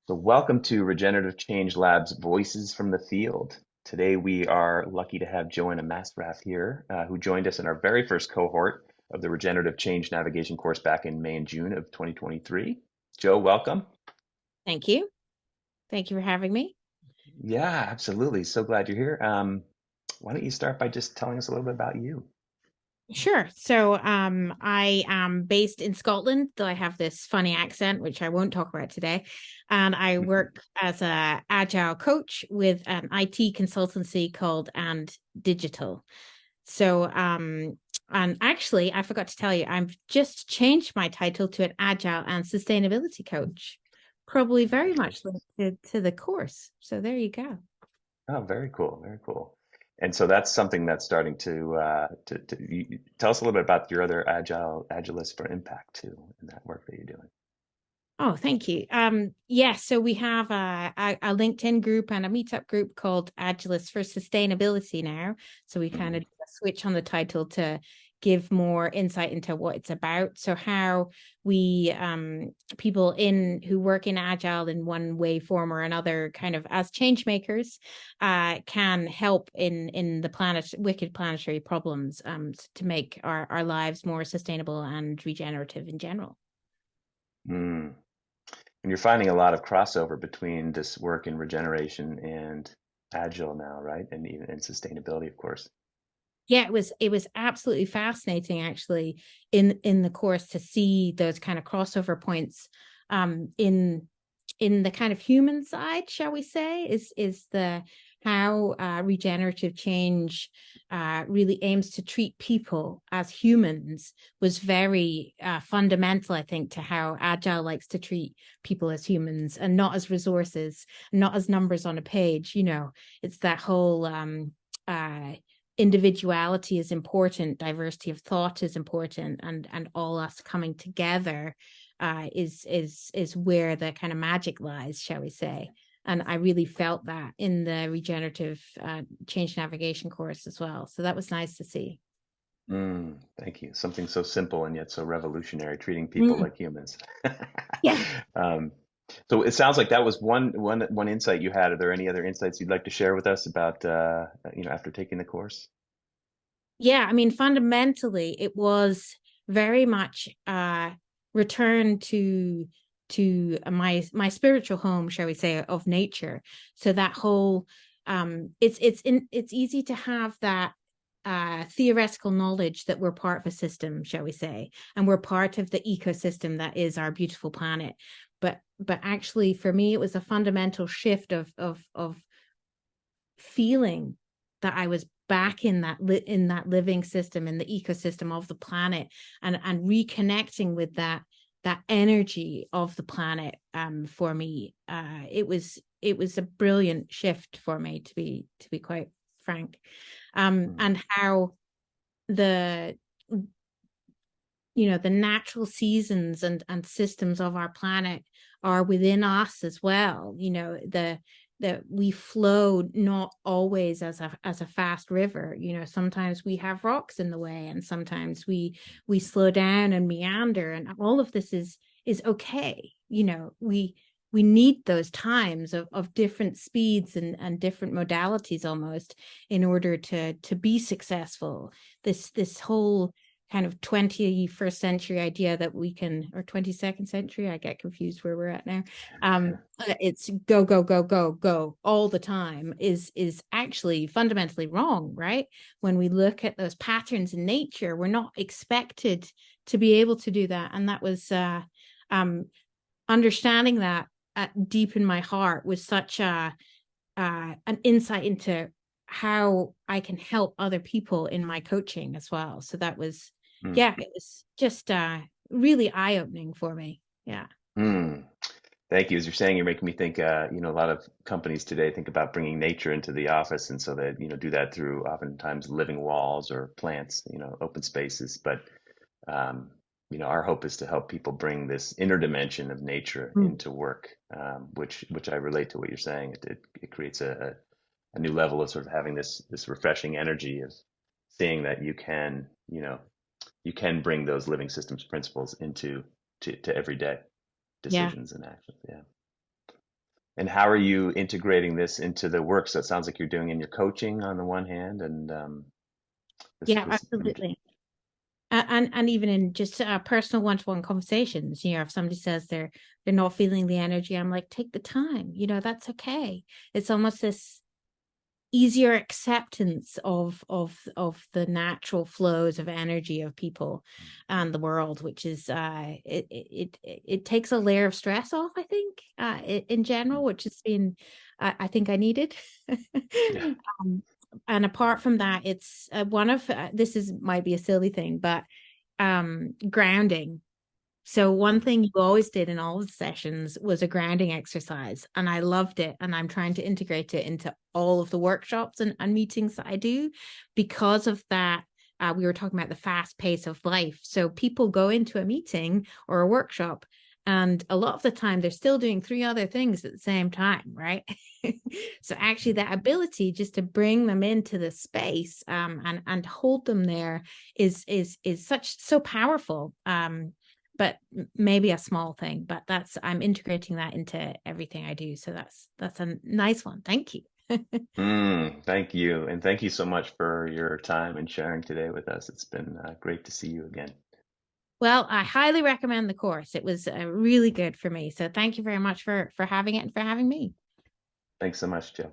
So, welcome to Regenerative Change Lab's Voices from the Field. Today, we are lucky to have Joanna Masraff here, who joined us in our very first cohort of the Regenerative Change Navigation Course back in May and June of 2023. Joe, welcome. Thank you. Thank you for having me. Yeah, absolutely. So glad you're here. Why don't you start by just telling us a little bit about you? Sure. I am based in Scotland, though I have this funny accent, which I won't talk about today. And I work as a agile coach with an IT consultancy called And Digital. So, and actually, I forgot to tell you, I've just changed my title to an Agile and Sustainability Coach, probably very much Congratulations. linked to the course. So there you go. Oh, very cool, very cool. And so that's something that's starting tell us a little bit about your other Agilists for Impact too, and that work that you're doing. Oh, thank you. Yes, so we have a LinkedIn group and a meetup group called Agilist for Sustainability now. So we kind of switch on the title to give more insight into what it's about. So how we people in who work in Agile in one way, form, or another, kind of as change makers, can help in the wicked planetary problems, to make our lives more sustainable and regenerative in general. Mm. And you're finding a lot of crossover between this work in regeneration and agile now, right? And even and sustainability, of course. Yeah, it was absolutely fascinating actually in the course to see those kind of crossover points, in the kind of human side, shall we say, is the how regenerative change really aims to treat people as humans was very fundamental, I think, to how agile likes to treat people as humans and not as resources, not as numbers on a page. It's that whole uh individuality is important, diversity of thought is important, and all us coming together is where the kind of magic lies, shall we say. And I really felt that in the regenerative change navigation course as well. So that was nice to see. Thank you. Something so simple and yet so revolutionary, treating people Mm. like humans. Yeah. Um, so it sounds like that was one insight you had. Are there any other insights you'd like to share with us about after taking the course? Yeah, I mean, fundamentally, it was very much return to my spiritual home, shall we say, of nature. So that whole it's easy to have that theoretical knowledge that we're part of a system, shall we say, and we're part of the ecosystem that is our beautiful planet. But actually, for me, it was a fundamental shift of feeling that I was back in that living system, in the ecosystem of the planet, and reconnecting with that energy of the planet. For me, it was a brilliant shift for me, to be quite frank. Mm, And how the the natural seasons and systems of our planet are within us as well. That we flow not always as a fast river. Sometimes we have rocks in the way, and sometimes we slow down and meander, and all of this is okay. We need those times of different speeds and different modalities almost in order to be successful. This whole kind of 21st century idea that we can, or 22nd century, I get confused where we're at now. It's go, go, go, go, go all the time is actually fundamentally wrong, right? When we look at those patterns in nature, we're not expected to be able to do that. And that was um, understanding that deep in my heart was such an insight into how I can help other people in my coaching as well. So that was, mm, yeah, it was just really eye opening for me. Yeah. mm. Thank you. As you're saying, you're making me think, a lot of companies today think about bringing nature into the office, and so they, do that through oftentimes living walls or plants, open spaces. But, um, our hope is to help people bring this inner dimension of nature Mm. into work, which I relate to what you're saying. It creates a new level of sort of having this refreshing energy of seeing that you can bring those living systems principles into to everyday Yeah. decisions and actions. Yeah. And how are you integrating this into the work? So it sounds like you're doing in your coaching on the one hand, and Yeah, this. absolutely. And even in just personal one-to-one conversations, if somebody says they're not feeling the energy, I'm like, take the time, that's okay. It's almost this easier acceptance of the natural flows of energy of people and the world, which is it takes a layer of stress off, I think, in general, which has been I think I needed. Yeah. And apart from that, it's one of this is might be a silly thing, but grounding. So one thing you always did in all the sessions was a grounding exercise, and I loved it. And I'm trying to integrate it into all of the workshops and meetings that I do because of that. We were talking about the fast pace of life. So people go into a meeting or a workshop, and a lot of the time they're still doing three other things at the same time, right? So actually, that ability just to bring them into the space and hold them there is so powerful. But maybe a small thing, but I'm integrating that into everything I do. So that's a nice one. Thank you. Thank you. And thank you so much for your time and sharing today with us. It's been great to see you again. Well, I highly recommend the course. It was really good for me. So thank you very much for having it and for having me. Thanks so much, Joe.